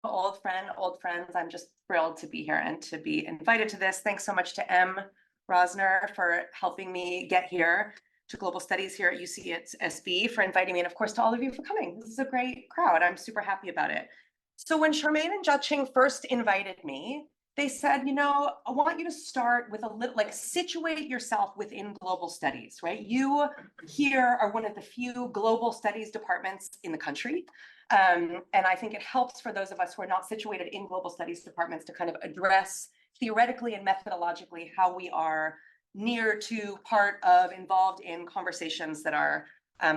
old friends. I'm just thrilled to be here and to be invited to this. Thanks so much to M. Rosner for helping me get here to Global Studies here at UCSB, for inviting me, and of course to all of you for coming. This is a great crowd. I'm super happy about it. So when Charmaine and Jiaqing first invited me, they said, you know, I want you to start with a little, like, situate yourself within global studies, right? You here are one of the few global studies departments in the country. And I think it helps for those of us who are not situated in global studies departments to kind of address theoretically and methodologically how we are near to part of, involved in conversations that are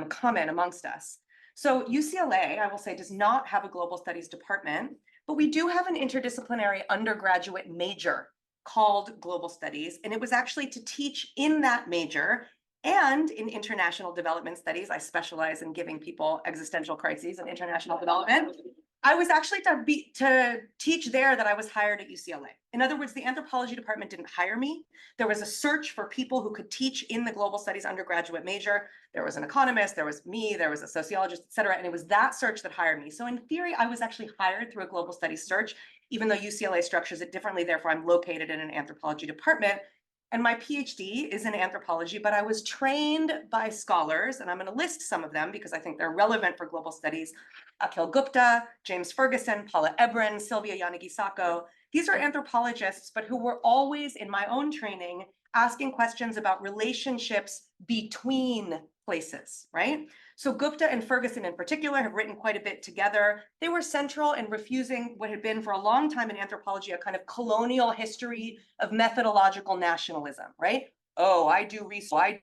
common amongst us. So UCLA, I will say, does not have a global studies department, but we do have an interdisciplinary undergraduate major called Global Studies, and it was actually to teach in that major and in international development studies. I specialize in giving people existential crises and international development. I was actually to teach there that I was hired at UCLA. In other words, the anthropology department didn't hire me. There was a search for people who could teach in the global studies undergraduate major. There was an economist, there was me, there was a sociologist, et cetera. And it was that search that hired me. So in theory, I was actually hired through a global studies search, even though UCLA structures it differently. Therefore, I'm located in an anthropology department. And my PhD is in anthropology, but I was trained by scholars, and I'm going to list some of them because I think they're relevant for global studies. Appel Gupta, James Ferguson, Paula Ebren, Sylvia Yanagisako. These are anthropologists, but who were always, in my own training, asking questions about relationships between places, right? So Gupta and Ferguson in particular have written quite a bit together. They were central in refusing what had been for a long time in anthropology a kind of colonial history of methodological nationalism, right? Oh, I do research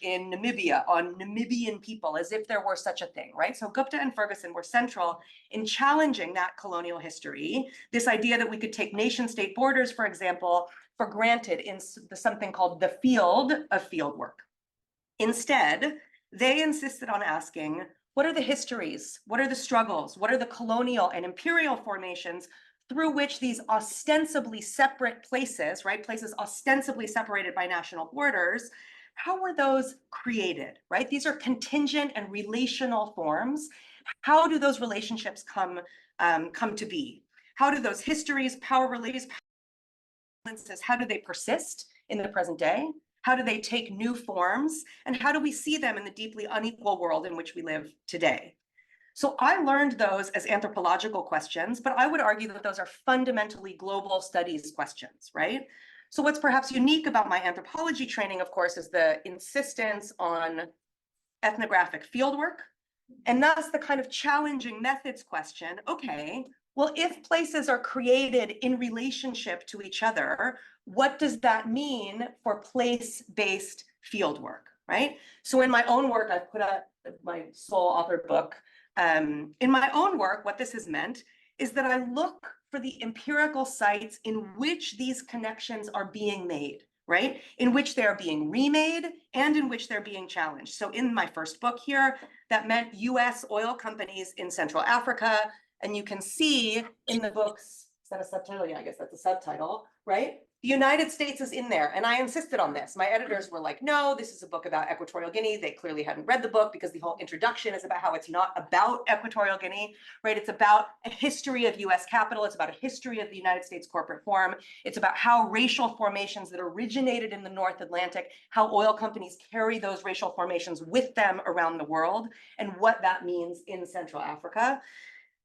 in Namibia on Namibian people, as if there were such a thing, right? So Gupta and Ferguson were central in challenging that colonial history, this idea that we could take nation state borders, for example, for granted in something called the field of fieldwork. Instead, they insisted on asking, what are the histories? What are the struggles? What are the colonial and imperial formations through which these ostensibly separate places, right? Places ostensibly separated by national borders, how were those created, right? These are contingent and relational forms. How do those relationships come to be? How do those histories, power relations, how do they persist in the present day? How do they take new forms? And how do we see them in the deeply unequal world in which we live today? So I learned those as anthropological questions, but I would argue that those are fundamentally global studies questions, right? So what's perhaps unique about my anthropology training, of course, is the insistence on ethnographic fieldwork, and thus the kind of challenging methods question. Okay, well, if places are created in relationship to each other, what does that mean for place-based fieldwork, right? So in my own work, I've put out my sole authored book. In my own work, what this has meant is that I look for the empirical sites in which these connections are being made, right? In which they are being remade and in which they're being challenged. So in my first book here, that meant US oil companies in Central Africa. And you can see in the books, is that a subtitle? Yeah, I guess that's a subtitle, right? The United States is in there, and I insisted on this. My editors were like, no, this is a book about Equatorial Guinea. They clearly hadn't read the book because the whole introduction is about how it's not about Equatorial Guinea, right? It's about a history of US capital. It's about a history of the United States corporate form. It's about how racial formations that originated in the North Atlantic, how oil companies carry those racial formations with them around the world, and what that means in Central Africa.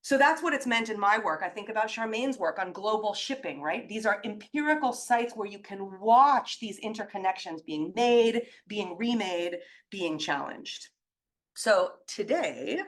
So that's what it's meant in my work. I think about Charmaine's work on global shipping, right? These are empirical sites where you can watch these interconnections being made, being remade, being challenged. So today,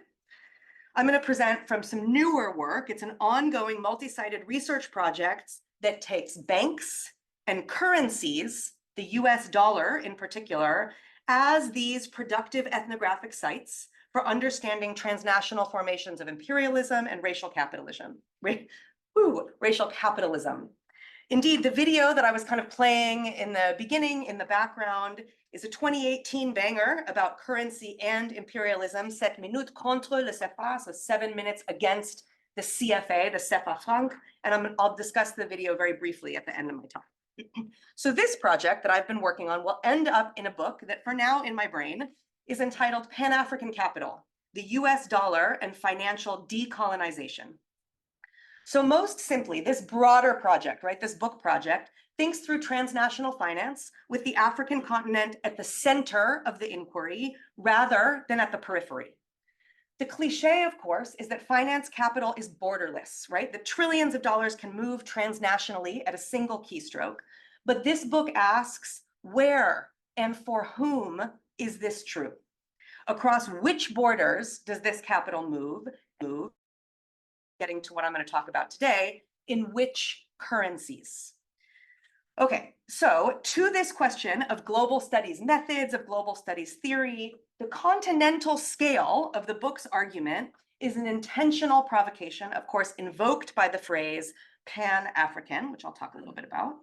I'm going to present from some newer work. It's an ongoing multi-sided research project that takes banks and currencies, the US dollar in particular, as these productive ethnographic sites for understanding transnational formations of imperialism and racial capitalism. Racial capitalism. Indeed, the video that I was kind of playing in the beginning, in the background, is a 2018 banger about currency and imperialism, 7 minutes contre le CFA, so 7 minutes against the CFA, the CFA franc, and I'll discuss the video very briefly at the end of my talk. So this project that I've been working on will end up in a book that for now in my brain is entitled Pan-African Capital, the US dollar and financial decolonization. So most simply, this broader project, right, this book project, thinks through transnational finance with the African continent at the center of the inquiry rather than at the periphery. The cliche, of course, is that finance capital is borderless, right? That trillions of dollars can move transnationally at a single keystroke. But this book asks, where and for whom is this true? Across which borders does this capital move? Getting to what I'm going to talk about today, in which currencies? Okay, so to this question of global studies methods, of global studies theory, the continental scale of the book's argument is an intentional provocation, of course, invoked by the phrase Pan-African, which I'll talk a little bit about.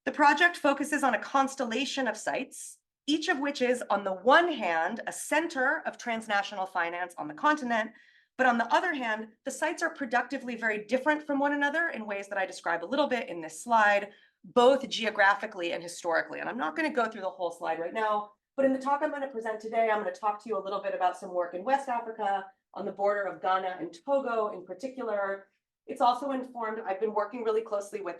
The project focuses on a constellation of sites, each of which is, on the one hand, a center of transnational finance on the continent, but on the other hand, the sites are productively very different from one another in ways that I describe a little bit in this slide, both geographically and historically. And I'm not going to go through the whole slide right now, but in the talk I'm going to present today, I'm going to talk to you a little bit about some work in West Africa, on the border of Ghana and Togo in particular. It's also informed, I've been working really closely with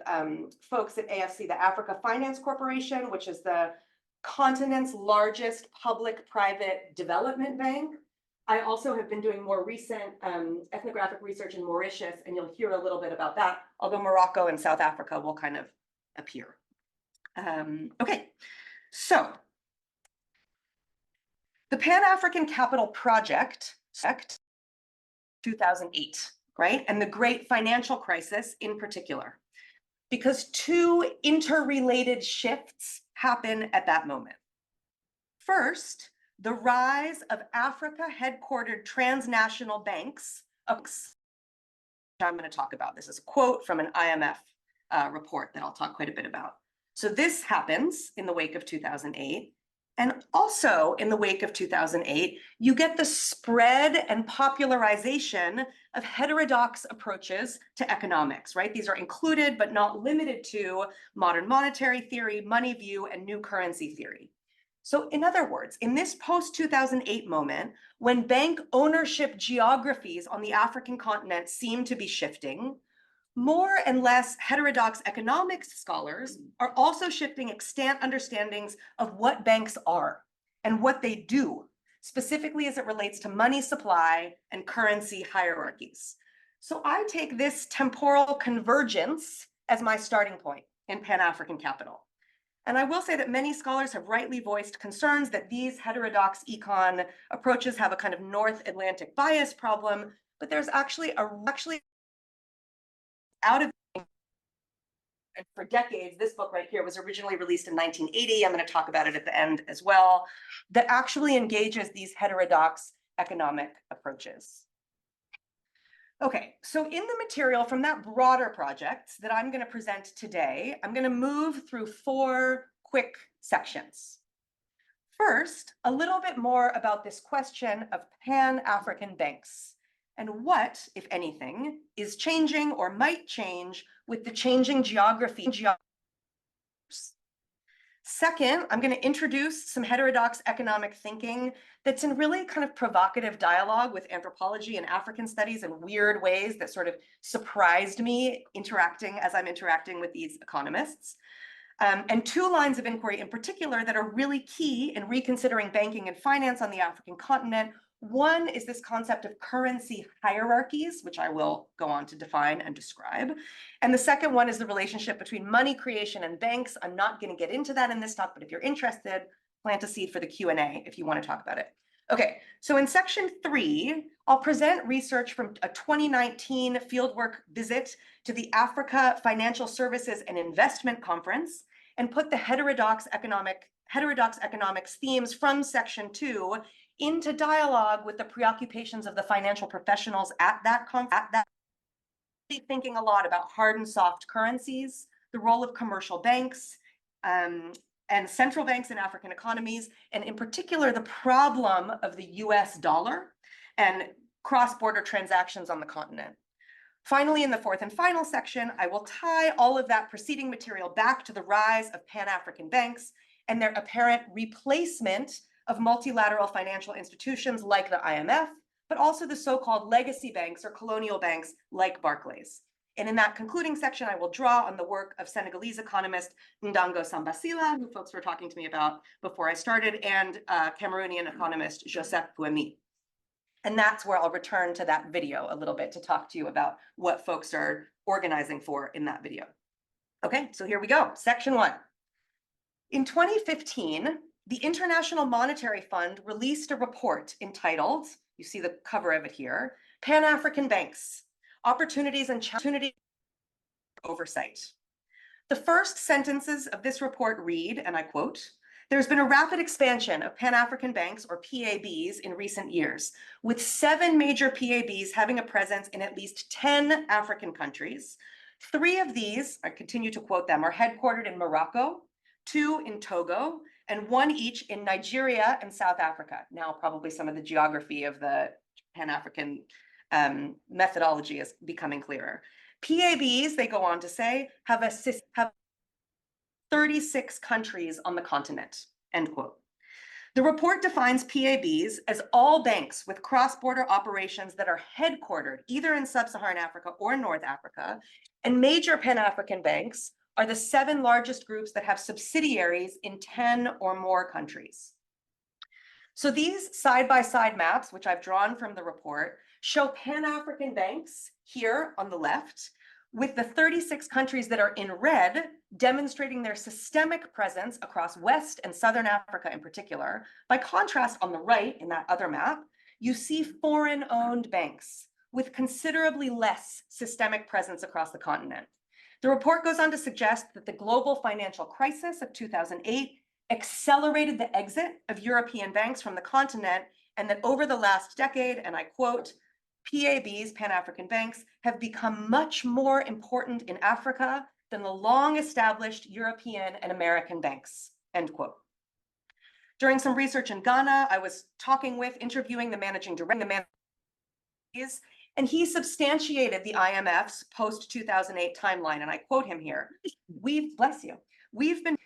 folks at AFC, the Africa Finance Corporation, which is the continent's largest public-private development bank. I also have been doing more recent ethnographic research in Mauritius, and you'll hear a little bit about that, although Morocco and South Africa will kind of appear. Okay, so the Pan-African Capital Project, 2008, right? And the great financial crisis in particular, because two interrelated shifts happen at that moment. First, the rise of Africa-headquartered transnational banks, which I'm going to talk about. This is a quote from an IMF report that I'll talk quite a bit about. So this happens in the wake of 2008. And also in the wake of 2008, you get the spread and popularization of heterodox approaches to economics, right? These are included but not limited to modern monetary theory, money view, and new currency theory. So in other words, in this post-2008 moment, when bank ownership geographies on the African continent seem to be shifting, more and less heterodox economics scholars are also shifting extant understandings of what banks are and what they do, specifically as it relates to money supply and currency hierarchies. So I take this temporal convergence as my starting point in Pan-African Capital. And I will say that many scholars have rightly voiced concerns that these heterodox econ approaches have a kind of North Atlantic bias problem, but there's actually out of, and for decades, this book right here was originally released in 1980. I'm going to talk about it at the end as well, that actually engages these heterodox economic approaches. Okay, so in the material from that broader project that I'm going to present today, I'm going to move through 4 quick sections. First, a little bit more about this question of Pan-African banks and what, if anything, is changing or might change with the changing geography. Second, I'm going to introduce some heterodox economic thinking that's in really kind of provocative dialogue with anthropology and African studies in weird ways that sort of surprised me as I'm interacting with these economists. And 2 lines of inquiry in particular that are really key in reconsidering banking and finance on the African continent. One is this concept of currency hierarchies, which I will go on to define and describe. And the second one is the relationship between money creation and banks. I'm not going to get into that in this talk, but if you're interested, plant a seed for the Q&A if you want to talk about it. Okay, so in section 3, I'll present research from a 2019 fieldwork visit to the Africa Financial Services and Investment Conference and put the heterodox economics themes from section 2 into dialogue with the preoccupations of the financial professionals at that conference. Thinking a lot about hard and soft currencies, the role of commercial banks, and central banks in African economies, and in particular, the problem of the US dollar and cross-border transactions on the continent. Finally, in the 4th and final section, I will tie all of that preceding material back to the rise of Pan-African banks and their apparent replacement of multilateral financial institutions like the IMF but also the so-called legacy banks or colonial banks like Barclays. And in that concluding section, I will draw on the work of Senegalese economist Ndango Sambasila, who folks were talking to me about before I started, and Cameroonian economist Joseph Pouemi. And that's where I'll return to that video a little bit to talk to you about what folks are organizing for in that video. Okay, so here we go, section 1. In 2015, the International Monetary Fund released a report entitled, you see the cover of it here, Pan-African Banks, Opportunities and Challenges Oversight. The first sentences of this report read, and I quote, "There's been a rapid expansion of Pan-African banks, or PABs, in recent years, with 7 major PABs having a presence in at least 10 African countries. 3 of these, I continue to quote them, are headquartered in Morocco, 2 in Togo, and 1 each in Nigeria and South Africa." Now, probably some of the geography of the Pan-African methodology is becoming clearer. PABs, they go on to say, have 36 countries on the continent, end quote. The report defines PABs as all banks with cross-border operations that are headquartered either in sub-Saharan Africa or North Africa, and major Pan-African banks are the 7 largest groups that have subsidiaries in 10 or more countries. So these side-by-side maps, which I've drawn from the report, show Pan-African banks here on the left, with the 36 countries that are in red demonstrating their systemic presence across West and Southern Africa in particular. By contrast, on the right in that other map, you see foreign-owned banks with considerably less systemic presence across the continent. The report goes on to suggest that the global financial crisis of 2008 accelerated the exit of European banks from the continent, and that over the last decade, and I quote, "PABs, Pan-African banks, have become much more important in Africa than the long-established European and American banks," end quote. During some research in Ghana, I was interviewing the managing director, and he substantiated the IMF's post-2008 timeline, and I quote him here, we've been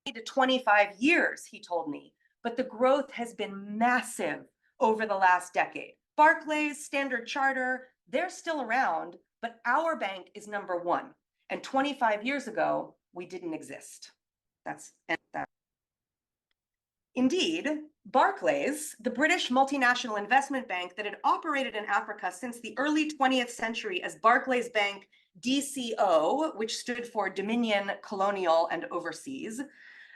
to 25 years, he told me, but the growth has been massive over the last decade. Barclays, Standard Chartered, they're still around, but our bank is number 1. And 25 years ago, we didn't exist. That's that. Indeed, Barclays, the British multinational investment bank that had operated in Africa since the early 20th century as Barclays Bank DCO, which stood for Dominion, Colonial, and Overseas,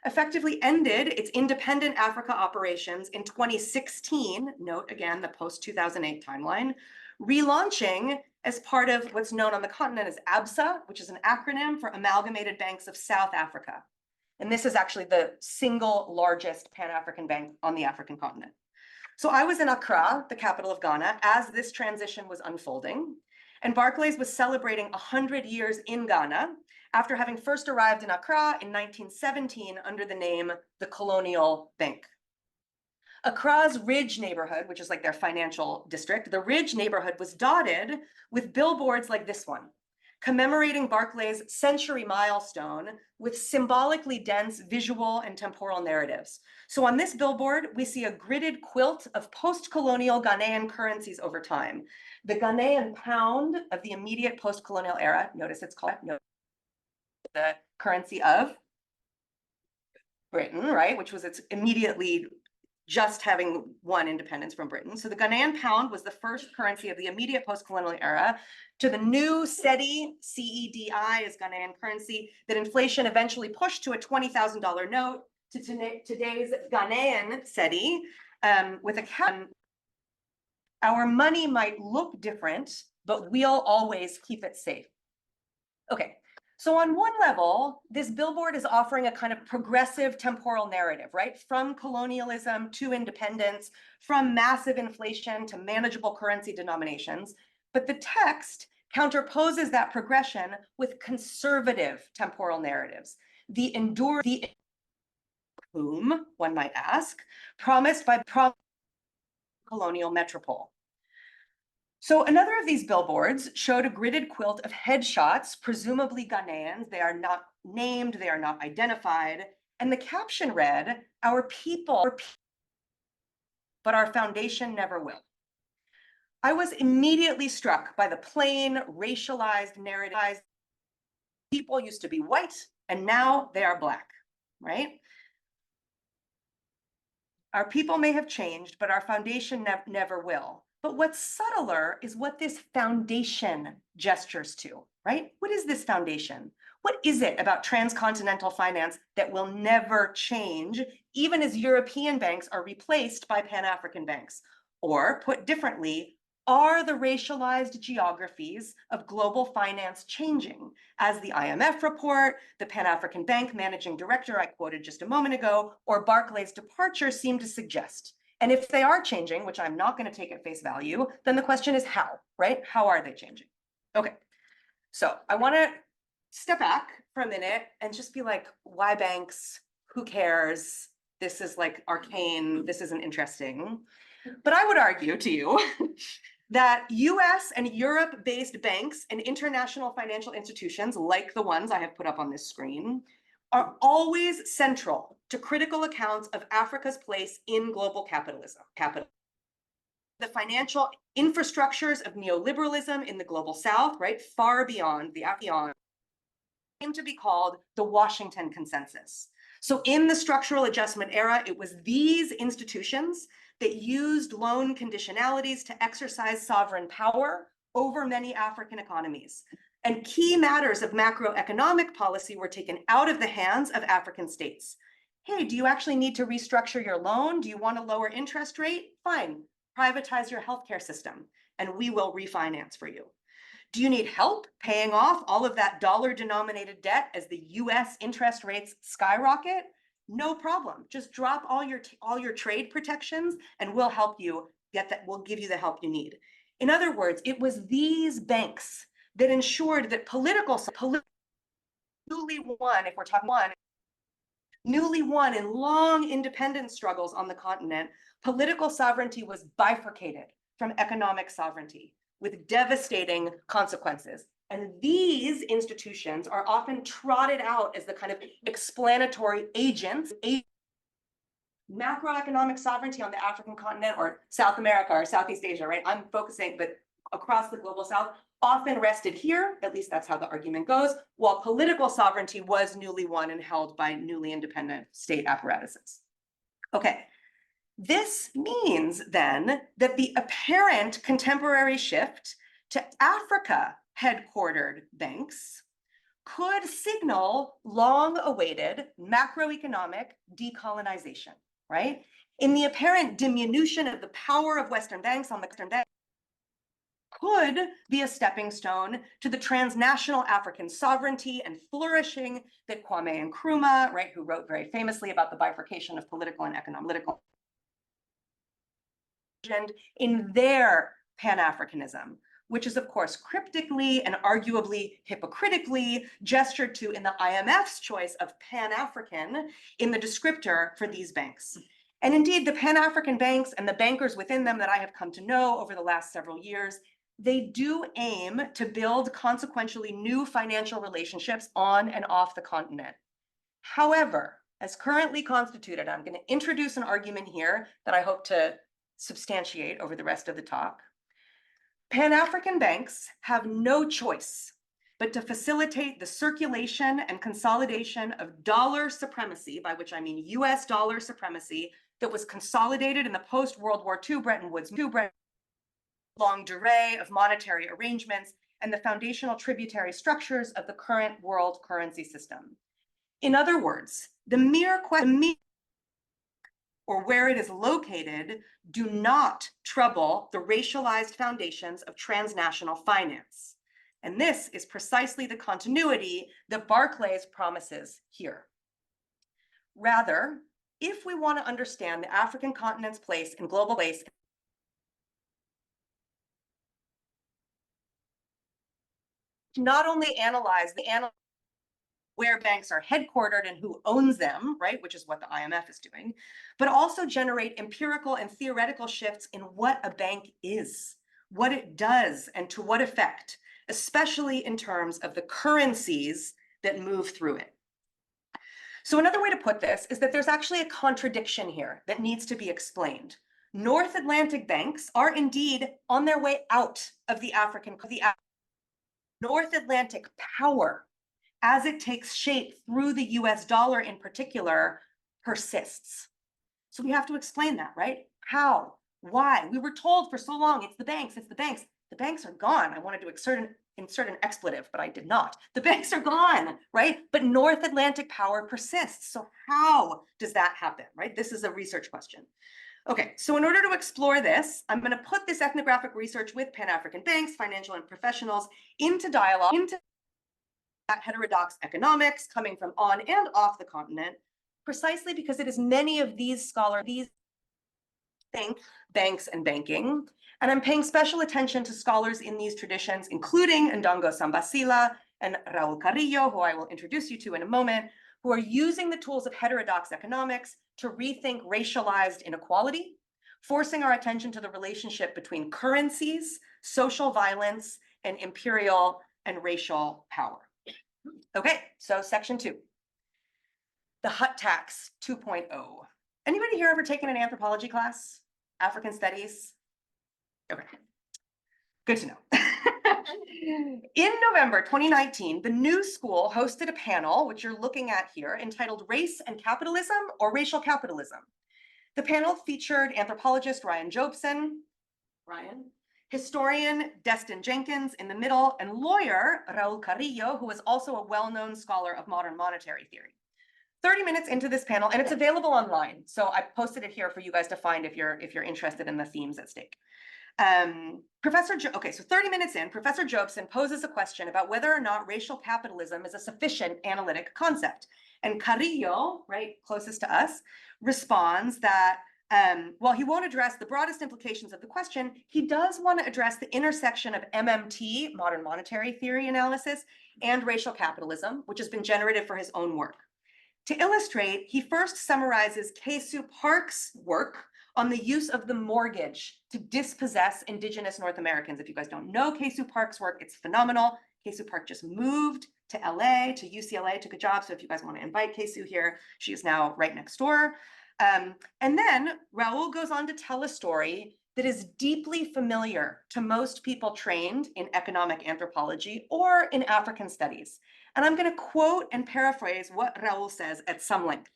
effectively ended its independent Africa operations in 2016, note again the post-2008 timeline, relaunching as part of what's known on the continent as ABSA, which is an acronym for Amalgamated Banks of South Africa. And this is actually the single largest Pan-African bank on the African continent. So I was in Accra, the capital of Ghana, as this transition was unfolding, and Barclays was celebrating 100 years in Ghana after having first arrived in Accra in 1917 under the name the Colonial Bank. Accra's Ridge neighborhood, which is like their financial district, the Ridge neighborhood was dotted with billboards like this one, commemorating Barclays' century milestone with symbolically dense visual and temporal narratives. So on this billboard, we see a gridded quilt of post-colonial Ghanaian currencies over time. The Ghanaian pound of the immediate post-colonial era, notice it's called the currency of Britain, right? Which was its immediately just having won independence from Britain. So the Ghanaian pound was the first currency of the immediate post-colonial era, to the new CEDI, CEDI is Ghanaian currency, that inflation eventually pushed to a $20,000 note, to today's Ghanaian CEDI, with a cap. Our money might look different, but we'll always keep it safe. Okay. So on one level, this billboard is offering a kind of progressive temporal narrative, right? From colonialism to independence, from massive inflation to manageable currency denominations. But the text counterposes that progression with conservative temporal narratives. The whom, one might ask, promised by colonial metropole. So another of these billboards showed a gridded quilt of headshots, presumably Ghanaians. They are not named, they are not identified. And the caption read, "Our people, but our foundation never will." I was immediately struck by the plain racialized narrative. People used to be white and now they are Black, right? Our people may have changed, but our foundation never will. But what's subtler is what this foundation gestures to, right? What is this foundation? What is it about transcontinental finance that will never change, even as European banks are replaced by Pan-African banks? Or put differently, are the racialized geographies of global finance changing? As the IMF report, the Pan-African Bank managing director I quoted just a moment ago, or Barclays' departure seem to suggest. And if they are changing, which I'm not going to take at face value, then the question is how, right? How are they changing? Okay, so I want to step back for a minute and just be like, why banks? Who cares? This is like arcane. This isn't interesting. But I would argue to you that US and Europe-based banks and international financial institutions, like the ones I have put up on this screen, are always central to critical accounts of Africa's place in global capitalism. The financial infrastructures of neoliberalism in the global South, right, far beyond the came to be called the Washington Consensus. So in the structural adjustment era, it was these institutions that used loan conditionalities to exercise sovereign power over many African economies. And key matters of macroeconomic policy were taken out of the hands of African states. Hey, do you actually need to restructure your loan? Do you want a lower interest rate? Fine, privatize your healthcare system and we will refinance for you. Do you need help paying off all of that dollar-denominated debt as the US interest rates skyrocket? No problem. Just drop all your trade protections and we'll help you get that. We'll give you the help you need. In other words, it was these banks that ensured that newly won, if we're talking newly won in long independence struggles on the continent, political sovereignty was bifurcated from economic sovereignty with devastating consequences. And these institutions are often trotted out as the kind of explanatory agents. Macroeconomic sovereignty on the African continent or South America or Southeast Asia, right? I'm focusing, but across the global South, often rested here, at least that's how the argument goes, while political sovereignty was newly won and held by newly independent state apparatuses. Okay, this means then that the apparent contemporary shift to Africa headquartered banks could signal long-awaited macroeconomic decolonization, right? In the apparent diminution of the power of Western banks on the Western bank could be a stepping stone to the transnational African sovereignty and flourishing that Kwame Nkrumah, right, who wrote very famously about the bifurcation of political and economic in their Pan-Africanism, which is of course cryptically and arguably hypocritically gestured to in the IMF's choice of Pan-African in the descriptor for these banks. And indeed, the Pan-African banks and the bankers within them that I have come to know over the last several years, they do aim to build consequentially new financial relationships on and off the continent. However, as currently constituted, I'm going to introduce an argument here that I hope to substantiate over the rest of the talk. Pan-African banks have no choice but to facilitate the circulation and consolidation of dollar supremacy, by which I mean US dollar supremacy, that was consolidated in the post-World War II Bretton Woods long durée of monetary arrangements and the foundational tributary structures of the current world currency system. In other words, the mere question or where it is located do not trouble the racialized foundations of transnational finance. And this is precisely the continuity that Barclays promises here. Rather, if we want to understand the African continent's place in global place, not only analyze where banks are headquartered and who owns them, right, which is what the IMF is doing, but also generate empirical and theoretical shifts in what a bank is, what it does, and to what effect, especially in terms of the currencies that move through it. So another way to put this is that there's actually a contradiction here that needs to be explained. North Atlantic banks are indeed on their way out of the North Atlantic power, as it takes shape through the US dollar in particular, persists. So we have to explain that, right? How? Why? We were told for so long, it's the banks, it's the banks. The banks are gone. I wanted to insert an expletive, but I did not. The banks are gone, right? But North Atlantic power persists. So how does that happen, right? This is a research question. Okay, so in order to explore this, I'm going to put this ethnographic research with Pan-African banks, financial and professionals into dialogue, into that heterodox economics coming from on and off the continent, precisely because it is many of these scholars, these think banks and banking, and I'm paying special attention to scholars in these traditions, including Ndongo Sambasila and Raul Carrillo, who I will introduce you to in a moment, who are using the tools of heterodox economics to rethink racialized inequality, forcing our attention to the relationship between currencies, social violence, and imperial and racial power. Okay, so section 2, the hut tax 2.0. Anybody here ever taken an anthropology class? African studies? Okay, good to know. In November 2019, the New School hosted a panel, which you're looking at here, entitled Race and Capitalism or Racial Capitalism. The panel featured anthropologist Ryan Jobson, historian Destin Jenkins in the middle, and lawyer Raul Carrillo, who is also a well-known scholar of modern monetary theory. 30 minutes into this panel, and it's available online. So I posted it here for you guys to find if you're interested in the themes at stake. Okay, so 30 minutes in, Professor Jobson poses a question about whether or not racial capitalism is a sufficient analytic concept. And Carrillo, right, closest to us, responds that while he won't address the broadest implications of the question, he does want to address the intersection of MMT, modern monetary theory analysis, and racial capitalism, which has been generative for his own work. To illustrate, he first summarizes Kesu Park's work on the use of the mortgage to dispossess indigenous North Americans. If you guys don't know Kesu Park's work, it's phenomenal. Kesu Park just moved to LA, to UCLA, took a job. So if you guys want to invite Kesu here, she is now right next door. And then Raul goes on to tell a story that is deeply familiar to most people trained in economic anthropology or in African studies. And I'm going to quote and paraphrase what Raul says at some length.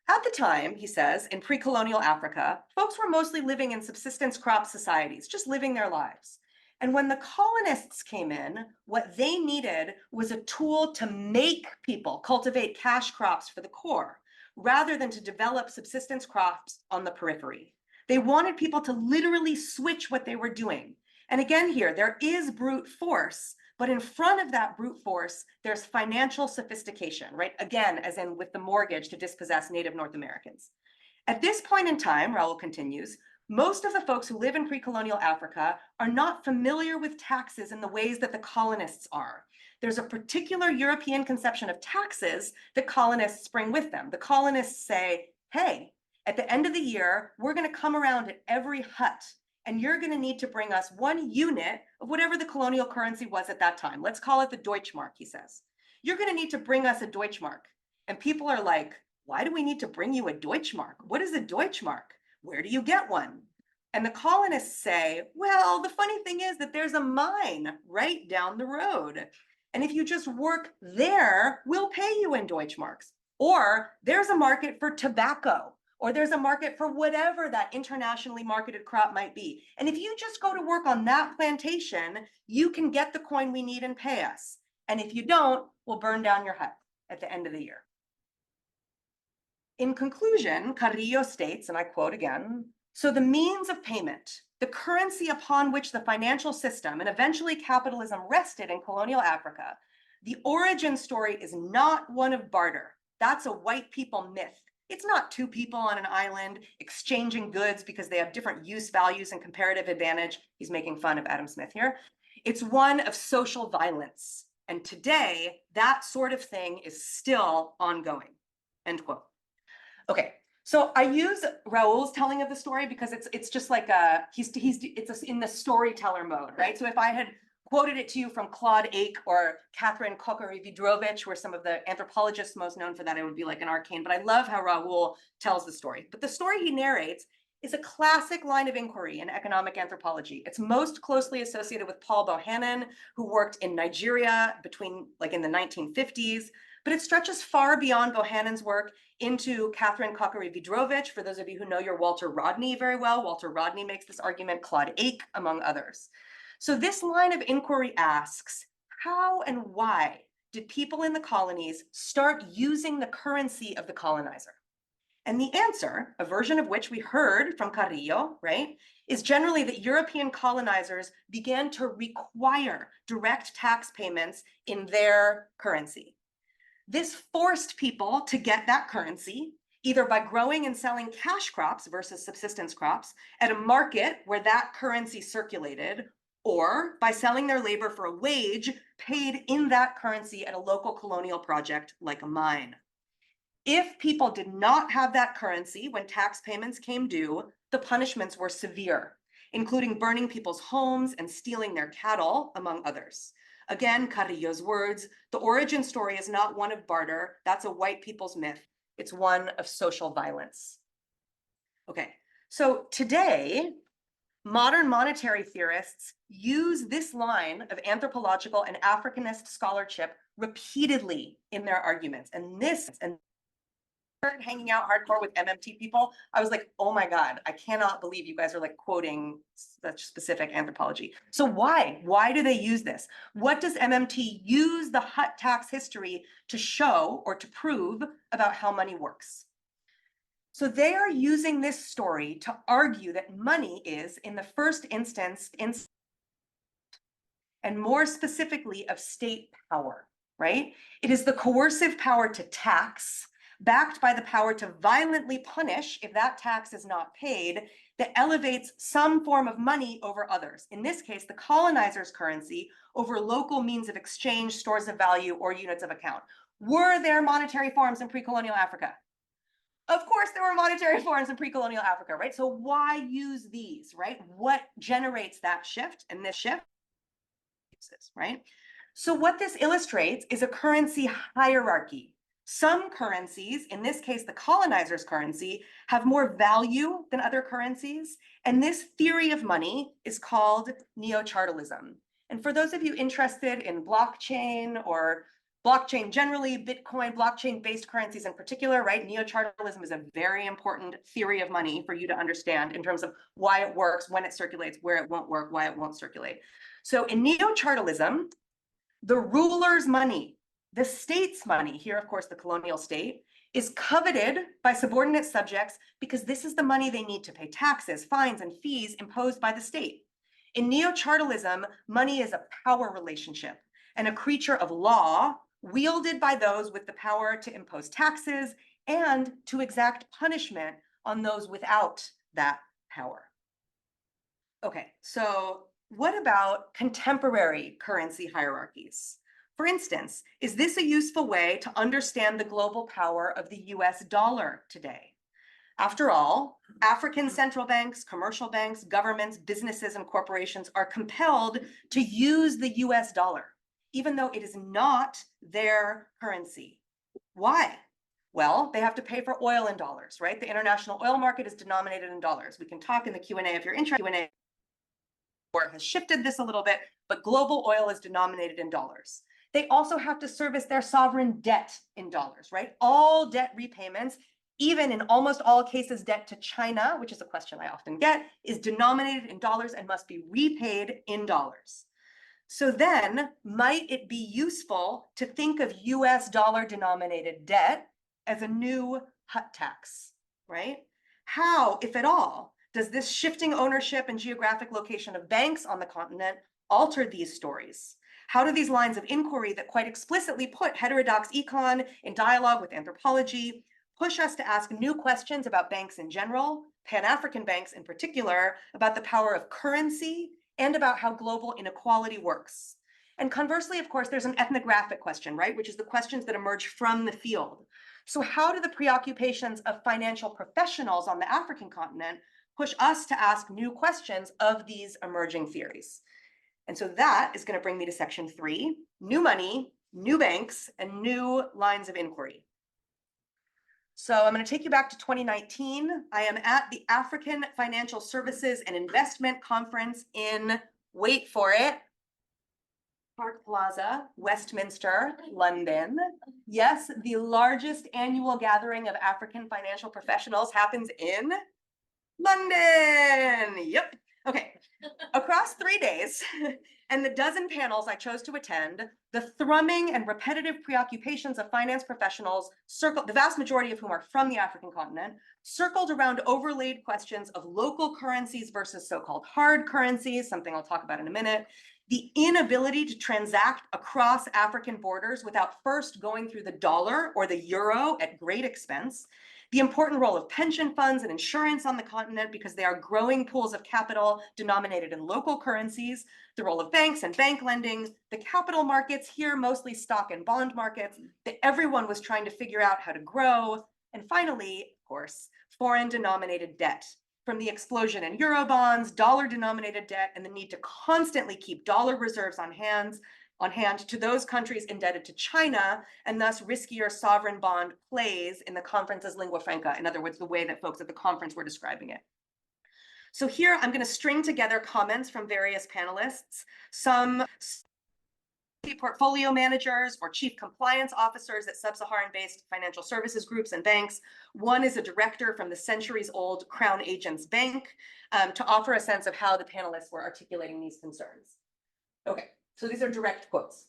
At the time, he says, in pre-colonial Africa, folks were mostly living in subsistence crop societies, just living their lives. And when the colonists came in, what they needed was a tool to make people cultivate cash crops for the core, rather than to develop subsistence crops on the periphery. They wanted people to literally switch what they were doing. And again here, there is brute force, but in front of that brute force, there's financial sophistication, right? Again, as in with the mortgage to dispossess Native North Americans. At this point in time, Raul continues, most of the folks who live in pre-colonial Africa are not familiar with taxes in the ways that the colonists are. There's a particular European conception of taxes that colonists bring with them. The colonists say, hey, at the end of the year, we're going to come around at every hut, and you're going to need to bring us 1 unit of whatever the colonial currency was at that time. Let's call it the Deutschmark, he says. You're going to need to bring us a Deutschmark. And people are like, why do we need to bring you a Deutschmark? What is a Deutschmark? Where do you get one? And the colonists say, well, the funny thing is that there's a mine right down the road. And if you just work there, we'll pay you in Deutschmarks. Or there's a market for tobacco, or there's a market for whatever that internationally marketed crop might be. And if you just go to work on that plantation, you can get the coin we need and pay us. And if you don't, we'll burn down your hut at the end of the year. In conclusion, Carrillo states, and I quote again, so the means of payment, the currency upon which the financial system and eventually capitalism rested in colonial Africa, the origin story is not one of barter. That's a white people myth. It's not 2 people on an island exchanging goods because they have different use values and comparative advantage. He's making fun of Adam Smith here. It's one of social violence. And today, that sort of thing is still ongoing, end quote. Okay, so I use Raul's telling of the story because it's just like it's in the storyteller mode, right? So if I had quoted it to you from Claude Ake or Catherine Kokory-Vidrovich, who are some of the anthropologists most known for that, it would be like an arcane, but I love how Raul tells the story. But the story he narrates is a classic line of inquiry in economic anthropology. It's most closely associated with Paul Bohannon, who worked in Nigeria in the 1950s, but it stretches far beyond Bohannon's work into Catherine Kochary-Vidrovich. For those of you who know your Walter Rodney very well, Walter Rodney makes this argument, Claude Ake, among others. So this line of inquiry asks, how and why did people in the colonies start using the currency of the colonizer? And the answer, a version of which we heard from Carrillo, right, is generally that European colonizers began to require direct tax payments in their currency. This forced people to get that currency, either by growing and selling cash crops versus subsistence crops at a market where that currency circulated, or by selling their labor for a wage paid in that currency at a local colonial project like a mine. If people did not have that currency when tax payments came due, the punishments were severe, including burning people's homes and stealing their cattle, among others. Again, Carrillo's words, the origin story is not one of barter. That's a white people's myth. It's one of social violence. Okay, so today, modern monetary theorists use this line of anthropological and Africanist scholarship repeatedly in their arguments. And hanging out hardcore with MMT people, I was like, oh my God, I cannot believe you guys are like quoting such specific anthropology. So why? Why do they use this? What does MMT use the hut tax history to show or to prove about how money works? So they are using this story to argue that money is, in the first instance, and more specifically of state power, right? It is the coercive power to tax, backed by the power to violently punish if that tax is not paid, that elevates some form of money over others. In this case, the colonizer's currency over local means of exchange, stores of value, or units of account. Were there monetary forms in pre-colonial Africa? Of course, there were monetary forms in pre-colonial Africa, right? So why use these, right? What generates that shift? And this shift, right? So what this illustrates is a currency hierarchy. Some currencies, in this case, the colonizer's currency, have more value than other currencies. And this theory of money is called neo-chartalism. And for those of you interested in blockchain or blockchain generally, Bitcoin, blockchain-based currencies in particular, right? Neo-chartalism is a very important theory of money for you to understand in terms of why it works, when it circulates, where it won't work, why it won't circulate. So in neo-chartalism, the ruler's money, the state's money, here, of course, the colonial state, is coveted by subordinate subjects because this is the money they need to pay taxes, fines, and fees imposed by the state. In neo-chartalism, money is a power relationship and a creature of law wielded by those with the power to impose taxes and to exact punishment on those without that power. Okay, so what about contemporary currency hierarchies? For instance, is this a useful way to understand the global power of the US dollar today? After all, African central banks, commercial banks, governments, businesses, and corporations are compelled to use the US dollar, even though it is not their currency. Why? Well, they have to pay for oil in dollars, right? The international oil market is denominated in dollars. We can talk in the Q&A if you're interested. Q&A has shifted this a little bit, but global oil is denominated in dollars. They also have to service their sovereign debt in dollars, right? All debt repayments, even in almost all cases, debt to China, which is a question I often get, is denominated in dollars and must be repaid in dollars. So then, might it be useful to think of US dollar denominated debt as a new hut tax, right? How, if at all, does this shifting ownership and geographic location of banks on the continent alter these stories? How do these lines of inquiry that quite explicitly put heterodox econ in dialogue with anthropology push us to ask new questions about banks in general, Pan-African banks in particular, about the power of currency, and about how global inequality works? And conversely, of course, there's an ethnographic question, right? Which is the questions that emerge from the field. So how do the preoccupations of financial professionals on the African continent push us to ask new questions of these emerging theories? And so that is going to bring me to section 3, new money, new banks, and new lines of inquiry. So I'm going to take you back to 2019. I am at the African Financial Services and Investment Conference in, wait for it, Park Plaza, Westminster, London. Yes, the largest annual gathering of African financial professionals happens in London. Yep. Okay. Across 3 days and the dozen panels I chose to attend, the thrumming and repetitive preoccupations of finance professionals circled, the vast majority of whom are from the African continent, circled around overlaid questions of local currencies versus so-called hard currencies, something I'll talk about in a minute, the inability to transact across African borders without first going through the dollar or the euro at great expense, the important role of pension funds and insurance on the continent because they are growing pools of capital denominated in local currencies, the role of banks and bank lending, the capital markets, here mostly stock and bond markets, that everyone was trying to figure out how to grow, and finally, of course, foreign denominated debt. From the explosion in Eurobonds, dollar denominated debt, and the need to constantly keep dollar reserves on hand to those countries indebted to China, and thus riskier sovereign bond plays in the conference's lingua franca. In other words, the way that folks at the conference were describing it. So here I'm going to string together comments from various panelists, some portfolio managers or chief compliance officers at sub-Saharan-based financial services groups and banks. One is a director from the centuries-old Crown Agents Bank, to offer a sense of how the panelists were articulating these concerns. Okay, so these are direct quotes.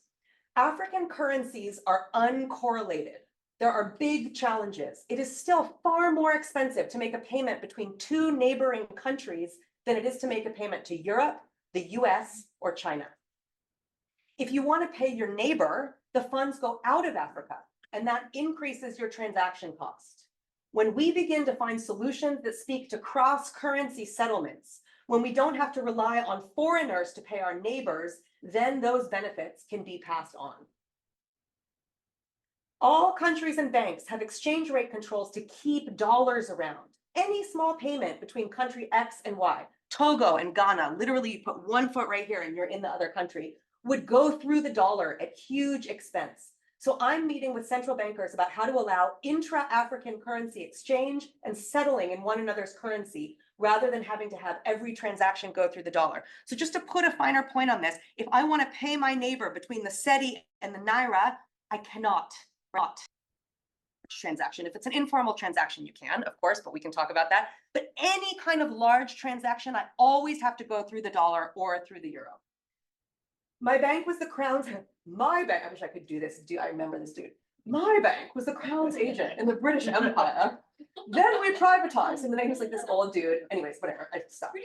African currencies are uncorrelated. There are big challenges. It is still far more expensive to make a payment between two neighboring countries than it is to make a payment to Europe, the US, or China. If you want to pay your neighbor, the funds go out of Africa, and that increases your transaction cost. When we begin to find solutions that speak to cross-currency settlements, when we don't have to rely on foreigners to pay our neighbors, then those benefits can be passed on. All countries and banks have exchange rate controls to keep dollars around. Any small payment between country X and Y, Togo and Ghana, literally you put one foot right here and you're in the other country, would go through the dollar at huge expense. So I'm meeting with central bankers about how to allow intra-African currency exchange and settling in one another's currency rather than having to have every transaction go through the dollar. So just to put a finer point on this, if I want to pay my neighbor between the cedi and the naira, I cannot. Transaction. If it's an informal transaction, you can, of course, but we can talk about that. But any kind of large transaction, I always have to go through the dollar or through the euro. My bank was the Crown's, my bank, I wish I could do this. I remember this dude. My bank was the Crown's agent in the British Empire. Then we privatized, and then he was like this old dude. Anyways, whatever, I stopped.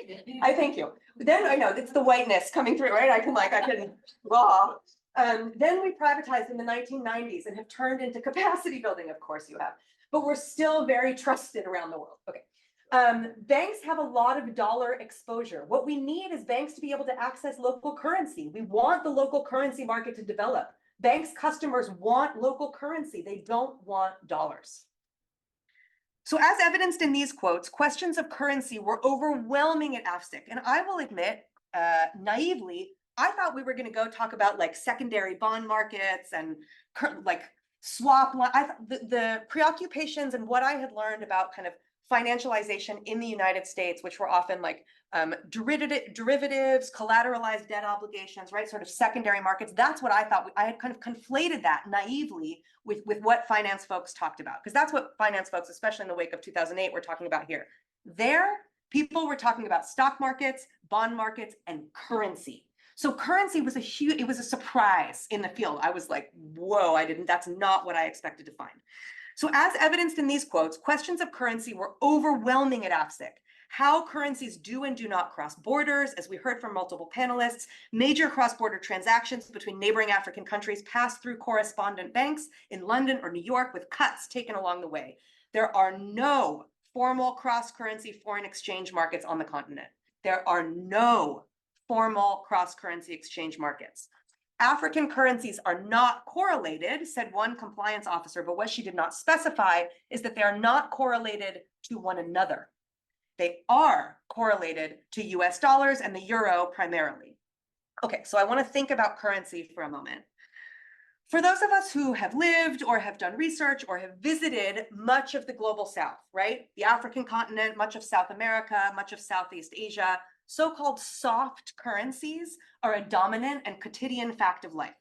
I thank you. Then I know, it's the whiteness coming through, right? Then we privatized in the 1990s and have turned into capacity building, of course you have. But we're still very trusted around the world. Okay. Banks have a lot of dollar exposure. What we need is banks to be able to access local currency. We want the local currency market to develop. Banks' customers want local currency. They don't want dollars. So as evidenced in these quotes, questions of currency were overwhelming at AFSIC. And I will admit, naively, I thought we were going to go talk about like secondary bond markets and like swap. The preoccupations and what I had learned about kind of financialization in the United States, which were often like derivatives, collateralized debt obligations, right? Sort of secondary markets. That's what I thought. I had kind of conflated that naively with what finance folks talked about, because that's what finance folks, especially in the wake of 2008, were talking about here. There, people were talking about stock markets, bond markets, and currency. So currency was it was a surprise in the field. I was like, whoa, that's not what I expected to find. So as evidenced in these quotes, questions of currency were overwhelming at AFSIC. How currencies do and do not cross borders, as we heard from multiple panelists, major cross-border transactions between neighboring African countries pass through correspondent banks in London or New York with cuts taken along the way. There are no formal cross-currency foreign exchange markets on the continent. There are no formal cross-currency exchange markets. African currencies are not correlated, said one compliance officer, but what she did not specify is that they are not correlated to one another. They are correlated to US dollars and the euro primarily. Okay, so I want to think about currency for a moment. For those of us who have lived or have done research or have visited much of the global South, right? The African continent, much of South America, much of Southeast Asia, so-called soft currencies are a dominant and quotidian fact of life.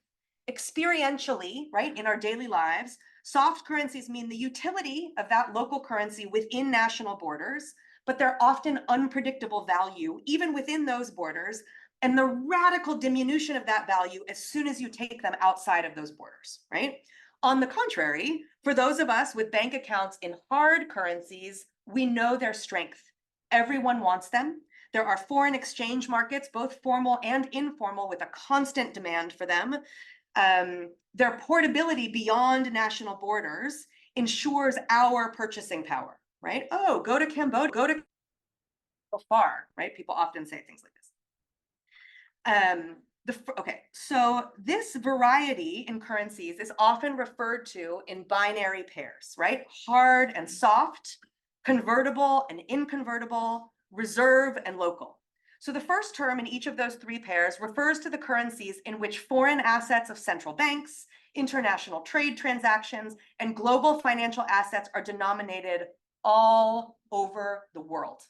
Experientially, right, in our daily lives, soft currencies mean the utility of that local currency within national borders, but they're often unpredictable value, even within those borders, and the radical diminution of that value as soon as you take them outside of those borders, right? On the contrary, for those of us with bank accounts in hard currencies, we know their strength. Everyone wants them. There are foreign exchange markets, both formal and informal, with a constant demand for them. Their portability beyond national borders ensures our purchasing power, right? Oh, go to Cambodia, go to far, right? People often say things like this. Okay, so this variety in currencies is often referred to in binary pairs, right? Hard and soft, convertible and inconvertible, reserve and local. So the first term in each of those three pairs refers to the currencies in which foreign assets of central banks, international trade transactions, and global financial assets are denominated all over the world.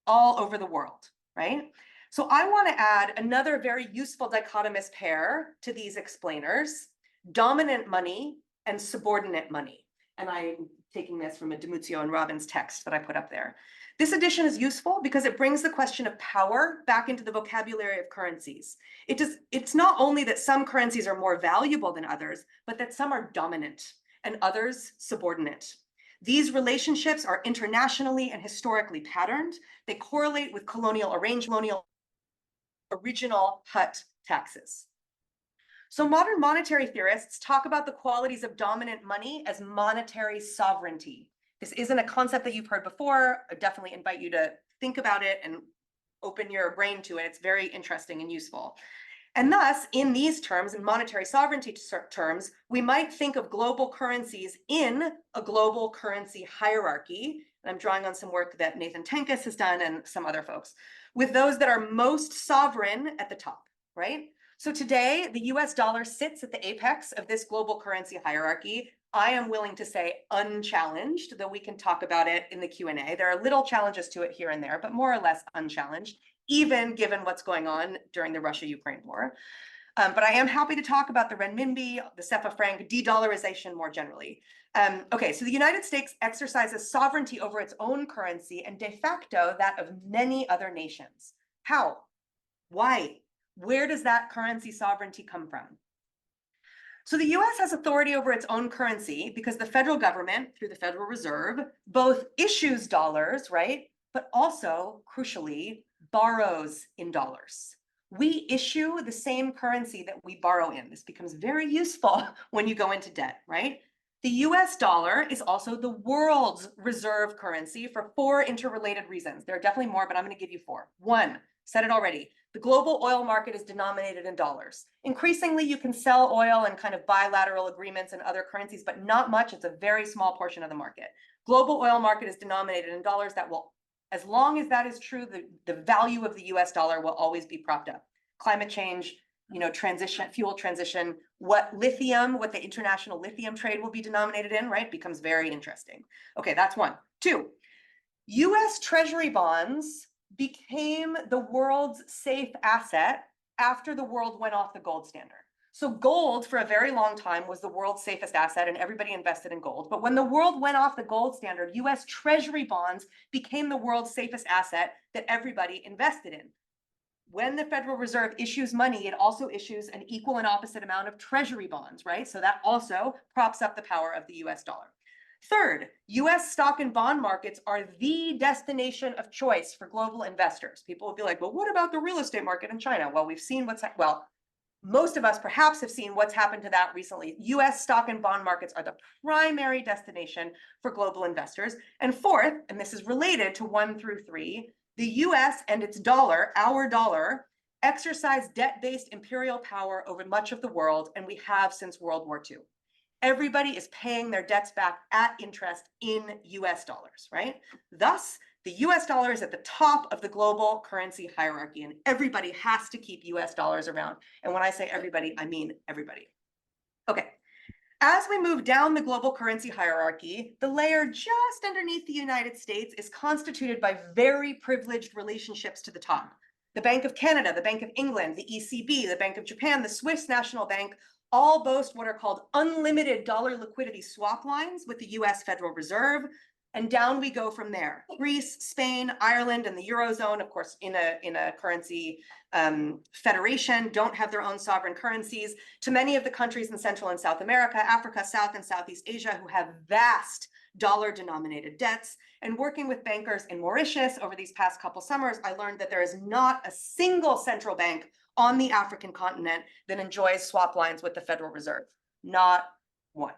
All over the world, right? So I want to add another very useful dichotomous pair to these explainers, dominant money and subordinate money. And I'm taking this from a Demuzio and Robbins text that I put up there. This addition is useful because it brings the question of power back into the vocabulary of currencies. It's not only that some currencies are more valuable than others, but that some are dominant and others subordinate. These relationships are internationally and historically patterned. They correlate with colonial original hut taxes. So modern monetary theorists talk about the qualities of dominant money as monetary sovereignty. This isn't a concept that you've heard before. I definitely invite you to think about it and open your brain to it. It's very interesting and useful. And thus, in these terms, in monetary sovereignty terms, we might think of global currencies in a global currency hierarchy. And I'm drawing on some work that Nathan Tenkus has done and some other folks, with those that are most sovereign at the top, right? So today, the US dollar sits at the apex of this global currency hierarchy. I am willing to say unchallenged, though we can talk about it in the Q&A. There are little challenges to it here and there, but more or less unchallenged, even given what's going on during the Russia-Ukraine war. But I am happy to talk about the renminbi, the CFA franc, de-dollarization more generally. Okay, so the United States exercises sovereignty over its own currency and de facto that of many other nations. How? Why? Where does that currency sovereignty come from? So the US has authority over its own currency because the federal government, through the Federal Reserve, both issues dollars, right? But also, crucially, borrows in dollars. We issue the same currency that we borrow in. This becomes very useful when you go into debt, right? The US dollar is also the world's reserve currency for 4 interrelated reasons. There are definitely more, but I'm going to give you 4. 1, said it already, the global oil market is denominated in dollars. Increasingly, you can sell oil in kind of bilateral agreements and other currencies, but not much. It's a very small portion of the market. Global oil market is denominated in dollars. That will, as long as that is true, the value of the US dollar will always be propped up. Climate change, transition, fuel transition, what the international lithium trade will be denominated in, right, becomes very interesting. Okay, that's 1. 2, US Treasury bonds became the world's safe asset after the world went off the gold standard. So gold for a very long time was the world's safest asset and everybody invested in gold. But when the world went off the gold standard, US Treasury bonds became the world's safest asset that everybody invested in. When the Federal Reserve issues money, it also issues an equal and opposite amount of Treasury bonds, right? So that also props up the power of the US dollar. Third, US stock and bond markets are the destination of choice for global investors. People will be like, well, what about the real estate market in China? Well, we've seen most of us perhaps have seen what's happened to that recently. US stock and bond markets are the primary destination for global investors. And fourth, and this is related to 1 through 3, the US and its dollar, our dollar, exercise debt-based imperial power over much of the world, and we have since World War II. Everybody is paying their debts back at interest in US dollars, right? Thus, the US dollar is at the top of the global currency hierarchy, and everybody has to keep US dollars around. And when I say everybody, I mean everybody. Okay. As we move down the global currency hierarchy, the layer just underneath the United States is constituted by very privileged relationships to the top. The Bank of Canada, the Bank of England, the ECB, the Bank of Japan, the Swiss National Bank, all boast what are called unlimited dollar liquidity swap lines with the US Federal Reserve. And down we go from there. Greece, Spain, Ireland, and the Eurozone, of course, in a currency federation, don't have their own sovereign currencies, to many of the countries in Central and South America, Africa, South and Southeast Asia, who have vast dollar-denominated debts. And working with bankers in Mauritius over these past couple summers, I learned that there is not a single central bank on the African continent that enjoys swap lines with the Federal Reserve. Not one.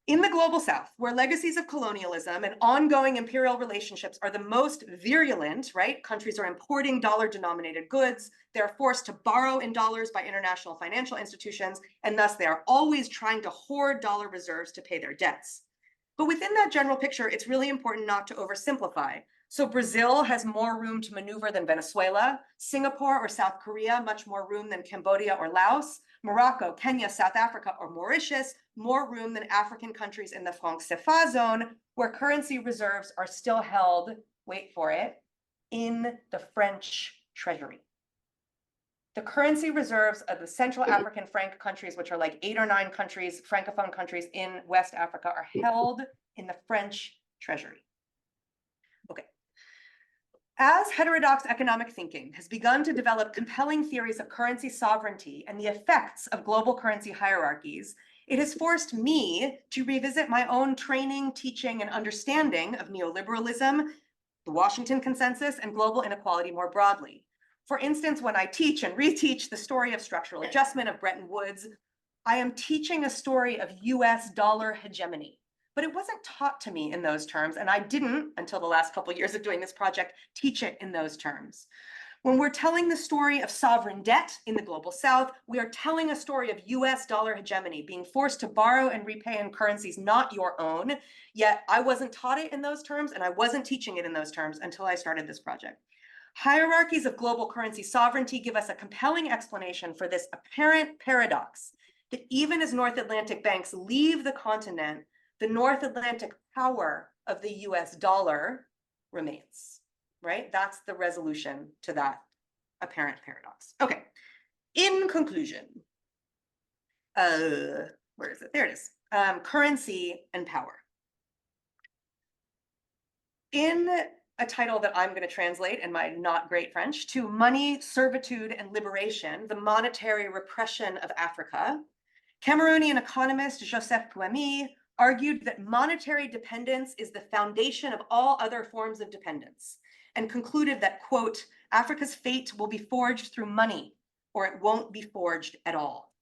In the global south, where legacies of colonialism and ongoing imperial relationships are the most virulent, right? Countries are importing dollar-denominated goods. They're forced to borrow in dollars by international financial institutions, and thus they are always trying to hoard dollar reserves to pay their debts. But within that general picture, it's really important not to oversimplify. So Brazil has more room to maneuver than Venezuela. Singapore or South Korea, much more room than Cambodia or Laos. Morocco, Kenya, South Africa, or Mauritius, more room than African countries in the franc CFA zone, where currency reserves are still held, wait for it, in the French treasury. The currency reserves of the Central African franc countries, which are like 8 or 9 countries, francophone countries in West Africa, are held in the French treasury. Okay. As heterodox economic thinking has begun to develop compelling theories of currency sovereignty and the effects of global currency hierarchies, it has forced me to revisit my own training, teaching, and understanding of neoliberalism, the Washington Consensus, and global inequality more broadly. For instance, when I teach and reteach the story of structural adjustment of Bretton Woods, I am teaching a story of US dollar hegemony. But it wasn't taught to me in those terms, and I didn't, until the last couple of years of doing this project, teach it in those terms. When we're telling the story of sovereign debt in the global south, we are telling a story of US dollar hegemony, being forced to borrow and repay in currencies not your own, yet I wasn't taught it in those terms, and I wasn't teaching it in those terms until I started this project. Hierarchies of global currency sovereignty give us a compelling explanation for this apparent paradox that even as North Atlantic banks leave the continent, the North Atlantic power of the US dollar remains, right? That's the resolution to that apparent paradox. Okay, in conclusion, where is it? There it is. Currency and power. In a title that I'm going to translate in my not great French to Money, Servitude, and Liberation, the Monetary Repression of Africa, Cameroonian economist Joseph Kouami argued that monetary dependence is the foundation of all other forms of dependence, and concluded that, quote, Africa's fate will be forged through money, or it won't be forged at all.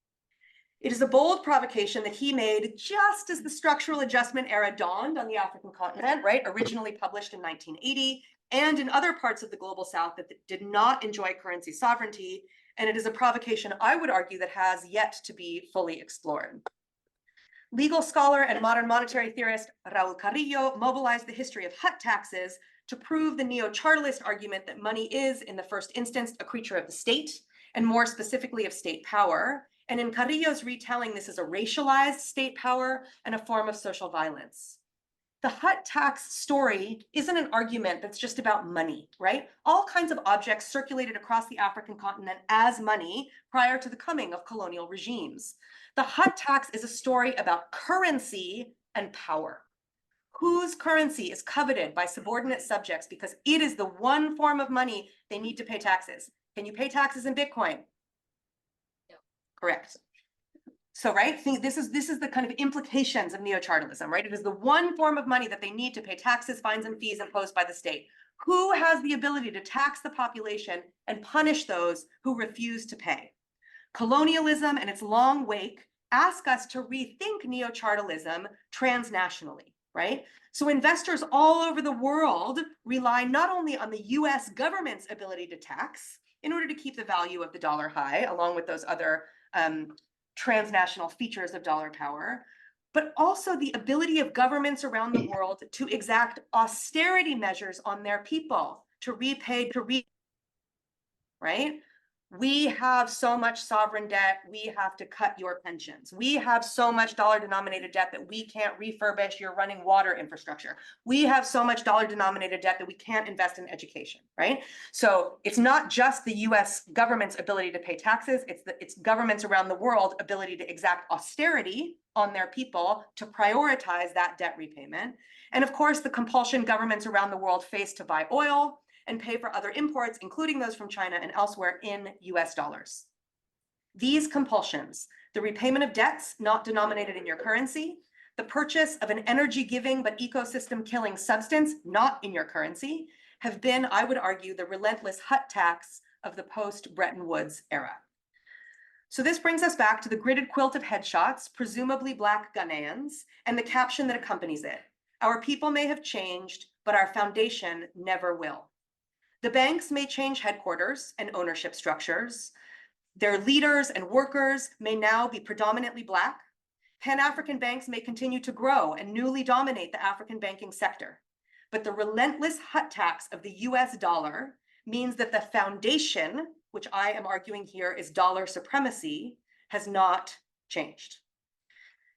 It is a bold provocation that he made just as the structural adjustment era dawned on the African continent, right? Originally published in 1980, and in other parts of the global south that did not enjoy currency sovereignty. And it is a provocation, I would argue, that has yet to be fully explored. Legal scholar and modern monetary theorist Raul Carrillo mobilized the history of hut taxes to prove the neo-chartalist argument that money is, in the first instance, a creature of the state, and more specifically of state power. And in Carrillo's retelling, this is a racialized state power and a form of social violence. The hut tax story isn't an argument that's just about money, right? All kinds of objects circulated across the African continent as money prior to the coming of colonial regimes. The hut tax is a story about currency and power. Whose currency is coveted by subordinate subjects because it is the one form of money they need to pay taxes. Can you pay taxes in Bitcoin? No. Correct. So, right, this is the kind of implications of neo-chartalism, right? It is the one form of money that they need to pay taxes, fines, and fees imposed by the state. Who has the ability to tax the population and punish those who refuse to pay? Colonialism and its long wake ask us to rethink neo-chartalism transnationally, right? So investors all over the world rely not only on the US government's ability to tax in order to keep the value of the dollar high, along with those other transnational features of dollar power, but also the ability of governments around the world to exact austerity measures on their people, to repay, right? We have so much sovereign debt, we have to cut your pensions. We have so much dollar-denominated debt that we can't refurbish your running water infrastructure. We have so much dollar-denominated debt that we can't invest in education, right? So it's not just the US government's ability to pay taxes, it's governments around the world ability to exact austerity on their people to prioritize that debt repayment. And of course, the compulsion governments around the world face to buy oil and pay for other imports, including those from China and elsewhere, in US dollars. These compulsions, the repayment of debts not denominated in your currency, the purchase of an energy-giving but ecosystem-killing substance not in your currency, have been, I would argue, the relentless hut tax of the post-Bretton Woods era. So this brings us back to the gridded quilt of headshots, presumably Black Ghanaians, and the caption that accompanies it. Our people may have changed, but our foundation never will. The banks may change headquarters and ownership structures. Their leaders and workers may now be predominantly Black. Pan-African banks may continue to grow and newly dominate the African banking sector. But the relentless hut tax of the US dollar means that the foundation, which I am arguing here is dollar supremacy, has not changed.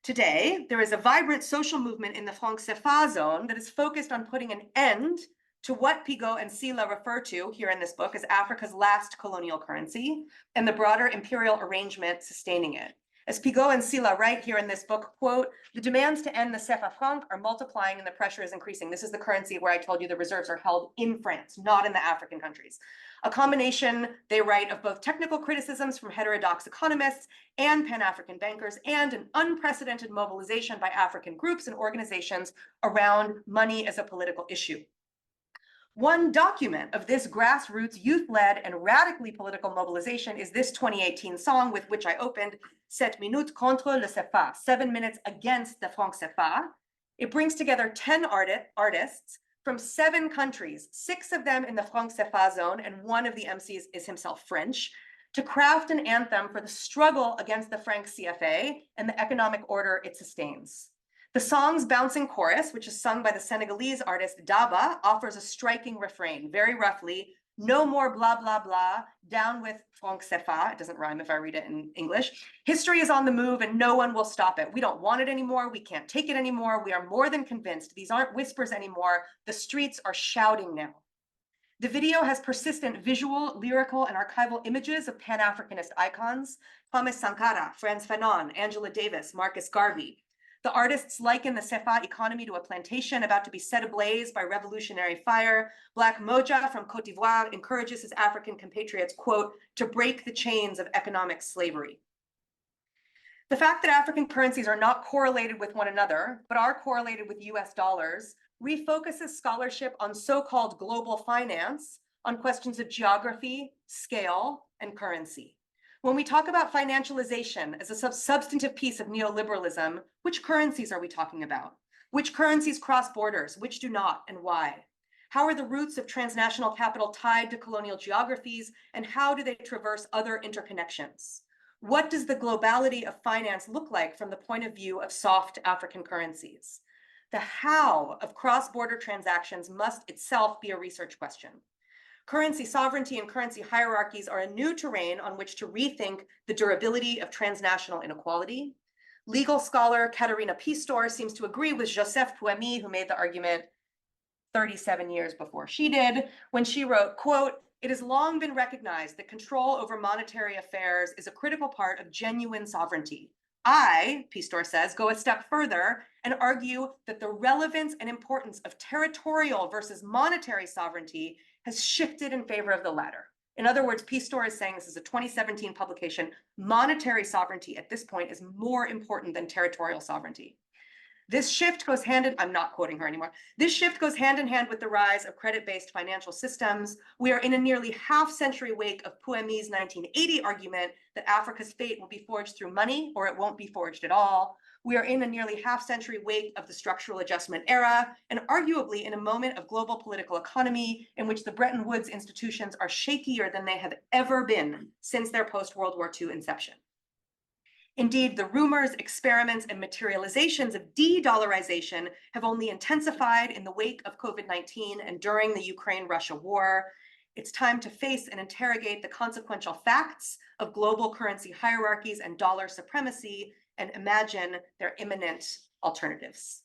Today, there is a vibrant social movement in the franc CFA zone that is focused on putting an end to what Pigot and Sila refer to here in this book as Africa's last colonial currency and the broader imperial arrangement sustaining it. As Pigot and Sila write here in this book, quote, the demands to end the CFA franc are multiplying and the pressure is increasing. This is the currency where I told you the reserves are held in France, not in the African countries. A combination, they write, of both technical criticisms from heterodox economists and Pan-African bankers and an unprecedented mobilization by African groups and organizations around money as a political issue. One document of this grassroots, youth-led, and radically political mobilization is this 2018 song with which I opened, 7 minutes contre le CFA, 7 minutes against the franc CFA. It brings together 10 artists from 7 countries, 6 of them in the franc CFA zone, and one of the MCs is himself French, to craft an anthem for the struggle against the franc CFA and the economic order it sustains. The song's bouncing chorus, which is sung by the Senegalese artist Daba, offers a striking refrain, very roughly, no more blah, blah, blah, down with franc CFA. It doesn't rhyme if I read it in English. History is on the move and no one will stop it. We don't want it anymore. We can't take it anymore. We are more than convinced. These aren't whispers anymore. The streets are shouting now. The video has persistent visual, lyrical, and archival images of Pan-Africanist icons, Thomas Sankara, Frantz Fanon, Angela Davis, Marcus Garvey. The artists liken the CFA economy to a plantation about to be set ablaze by revolutionary fire. Black Moja from Cote d'Ivoire encourages his African compatriots, quote, to break the chains of economic slavery. The fact that African currencies are not correlated with one another, but are correlated with US dollars, refocuses scholarship on so-called global finance on questions of geography, scale, and currency. When we talk about financialization as a substantive piece of neoliberalism, which currencies are we talking about? Which currencies cross borders, which do not, and why? How are the roots of transnational capital tied to colonial geographies, and how do they traverse other interconnections? What does the globality of finance look like from the point of view of soft African currencies? The how of cross-border transactions must itself be a research question. Currency sovereignty and currency hierarchies are a new terrain on which to rethink the durability of transnational inequality. Legal scholar Katerina Pistor seems to agree with Joseph Pouamy, who made the argument 37 years before she did, when she wrote, quote, it has long been recognized that control over monetary affairs is a critical part of genuine sovereignty. I, Pistor says, go a step further and argue that the relevance and importance of territorial versus monetary sovereignty has shifted in favor of the latter. In other words, Pistor is saying, this is a 2017 publication, monetary sovereignty at this point is more important than territorial sovereignty. This shift goes I'm not quoting her anymore. This shift goes hand in hand with the rise of credit-based financial systems. We are in a nearly half-century wake of Pouamy's 1980 argument that Africa's fate will be forged through money or it won't be forged at all. We are in a nearly half-century wake of the structural adjustment era, and arguably in a moment of global political economy in which the Bretton Woods institutions are shakier than they have ever been since their post-World War II inception. Indeed, the rumors, experiments, and materializations of de-dollarization have only intensified in the wake of COVID-19 and during the Ukraine-Russia war. It's time to face and interrogate the consequential facts of global currency hierarchies and dollar supremacy and imagine their imminent alternatives.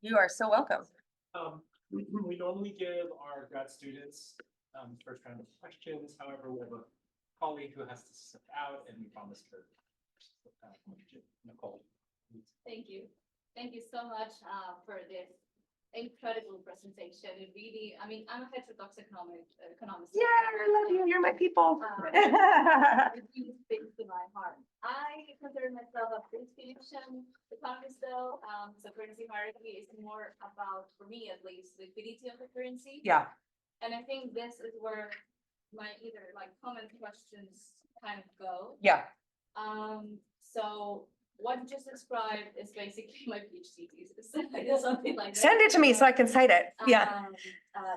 You are so welcome. We normally give our grad students first round of questions. However, we have a colleague who has to step out, and we promised her. Nicole. Thank you. Thank you so much for this incredible presentation. It really, I mean, I'm a heterodox economist. Yeah, I love you. You're my people. It really speaks to my heart. I consider myself a British economist, though. So currency hierarchy is more about, for me at least, liquidity of the currency. Yeah. And I think this is where my either like comment questions kind of go. Yeah. So what you just described is basically my PhD thesis, something like that. Send it to me so I can cite it. Yeah.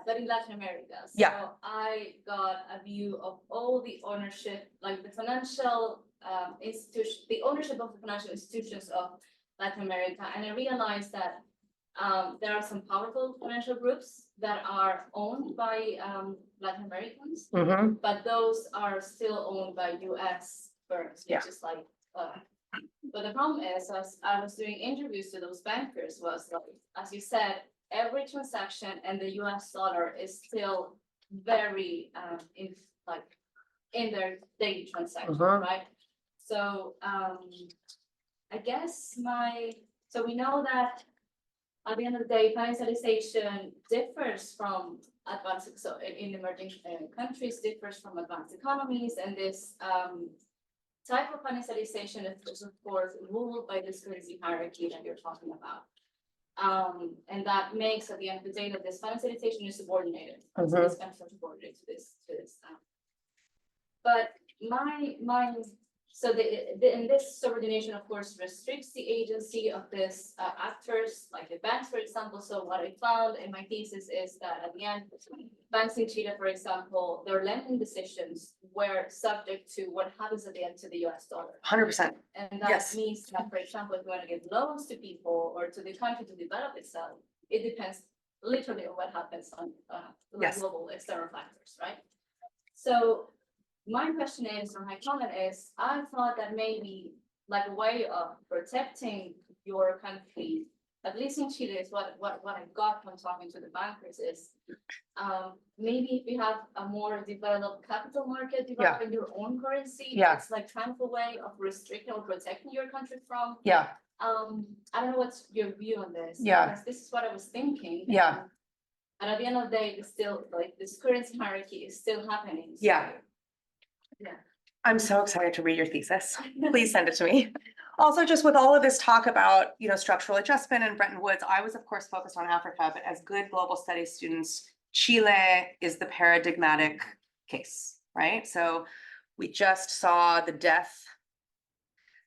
But in Latin America. So Yeah. I got a view of all the ownership, like the financial institution, the ownership of the financial institutions of Latin America. And I realized that there are some powerful financial groups that are owned by Latin Americans, Mm-hmm. but those are still owned by US firms, which Yeah. is like, but the problem is, as I was doing interviews to those bankers, was like, as you said, every transaction and the US dollar is still very in their daily transaction, right? So I guess so we know that at the end of the day, financialization differs from advanced, so in emerging countries differs from advanced economies, and this type of financialization is of course ruled by this currency hierarchy that you're talking about. And that makes at the end of the day that this financialization is subordinated. So this kind of subordinated to this. But so in this subordination, of course, restricts the agency of this actors, like the banks, for example. So what I found in my thesis is that at the end, banks in Chile, for example, their lending decisions were subject to what happens at the end to the US dollar. 100%. And that means that, for example, if you want to give loans to people or to the country to develop itself, it depends literally on what happens on global external factors, right? So my question is, or my comment is, I thought that maybe like a way of protecting your country, at least in Chile, is what I got from talking to the bankers is, maybe if you have a more developed capital market, developing your own currency, it's like kind of a way of restricting or protecting your country from. Yeah. I don't know what's your view on this. Yeah. Because this is what I was thinking. Yeah. And at the end of the day, it's still like this currency hierarchy is still happening. So, Yeah. Yeah. I'm so excited to read your thesis. Please send it to me. Also, just with all of this talk about, structural adjustment and Bretton Woods, I was of course focused on Africa, but as good global studies students, Chile is the paradigmatic case, right? So we just saw the death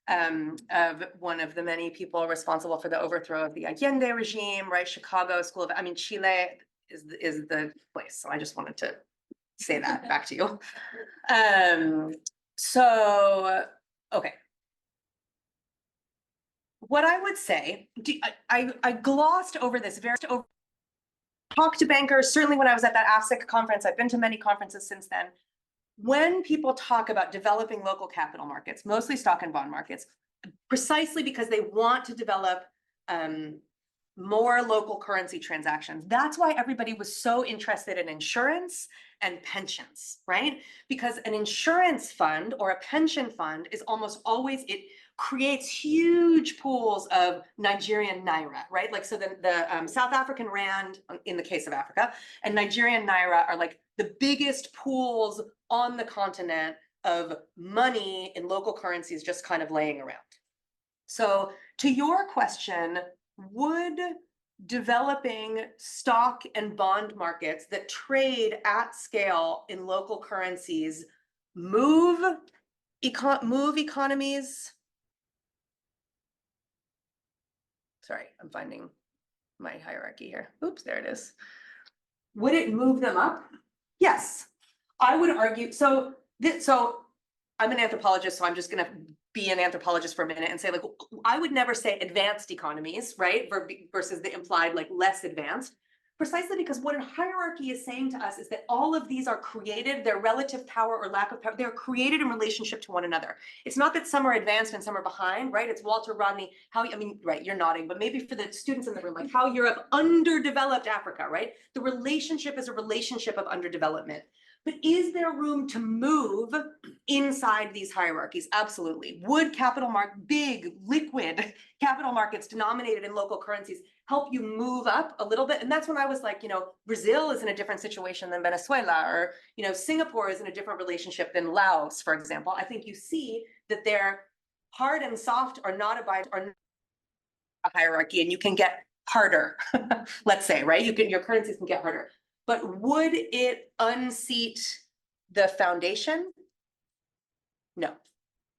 of one of the many people responsible for the overthrow of the Allende regime, right? Chicago School of, Chile is the place. So I just wanted to say that back to you. So, okay. What I would say, I glossed over this talked to bankers, certainly when I was at that AFSIC conference, I've been to many conferences since then. When people talk about developing local capital markets, mostly stock and bond markets, precisely because they want to develop more local currency transactions. That's why everybody was so interested in insurance and pensions, right? Because an insurance fund or a pension fund is almost always, it creates huge pools of Nigerian naira, right? Like, so the South African rand in the case of Africa and Nigerian naira are like the biggest pools on the continent of money in local currencies just kind of laying around. So to your question, would developing stock and bond markets that trade at scale in local currencies move economies? Sorry, I'm finding my hierarchy here. Oops, there it is. Would it move them up? Yes, I would argue. So I'm an anthropologist, so I'm just going to be an anthropologist for a minute and say, like, I would never say advanced economies, right? Versus the implied, like, less advanced. Precisely because what a hierarchy is saying to us is that all of these are created, their relative power or lack of power, they're created in relationship to one another. It's not that some are advanced and some are behind, right? It's Walter Rodney, I mean, right, you're nodding, but maybe for the students in the room, like how Europe underdeveloped Africa, right? The relationship is a relationship of underdevelopment. But is there room to move inside these hierarchies? Absolutely. Would big, liquid capital markets denominated in local currencies help you move up a little bit? And that's when I was like, Brazil is in a different situation than Venezuela, or, Singapore is in a different relationship than Laos, for example. I think you see that their hard and soft are not a hierarchy, and you can get harder, let's say, right? Your currencies can get harder. But would it unseat the foundation? No,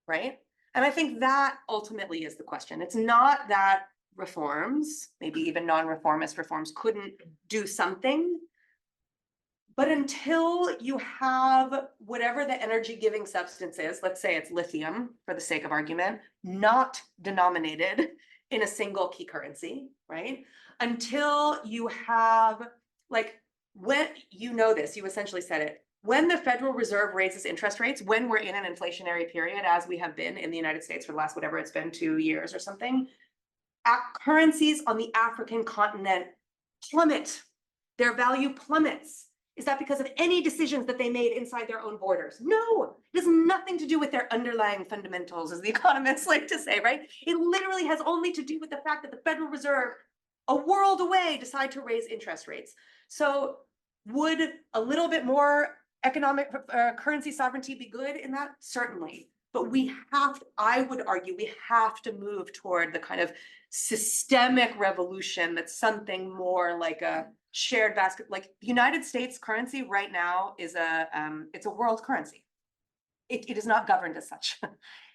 right? And I think that ultimately is the question. It's not that reforms, maybe even non-reformist reforms, couldn't do something. But until you have whatever the energy giving substance is, let's say it's lithium for the sake of argument, not denominated in a single key currency, right? Until you have, like, when you essentially said it, when the Federal Reserve raises interest rates, when we're in an inflationary period, as we have been in the United States for the last, whatever it's been, 2 years or something, currencies on the African continent plummet. Their value plummets. Is that because of any decisions that they made inside their own borders? No, it has nothing to do with their underlying fundamentals, as the economists like to say, right? It literally has only to do with the fact that the Federal Reserve, a world away, decide to raise interest rates. So would a little bit more economic currency sovereignty be good in that? Certainly. But I would argue, we have to move toward the kind of systemic revolution that's something more like a shared basket. Like the United States currency right now is it's a world currency. It is not governed as such.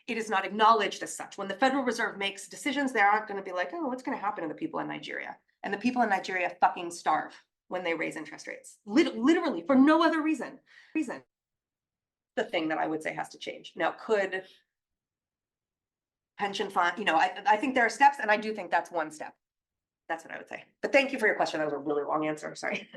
It is not acknowledged as such. When the Federal Reserve makes decisions, they aren't going to be like, oh, what's going to happen to the people in Nigeria? And the people in Nigeria fucking starve when they raise interest rates, literally for no other reason. The thing that I would say has to change. Now, could pension fund, I think there are steps, and I do think that's one step. That's what I would say. But thank you for your question. That was a really long answer. Sorry.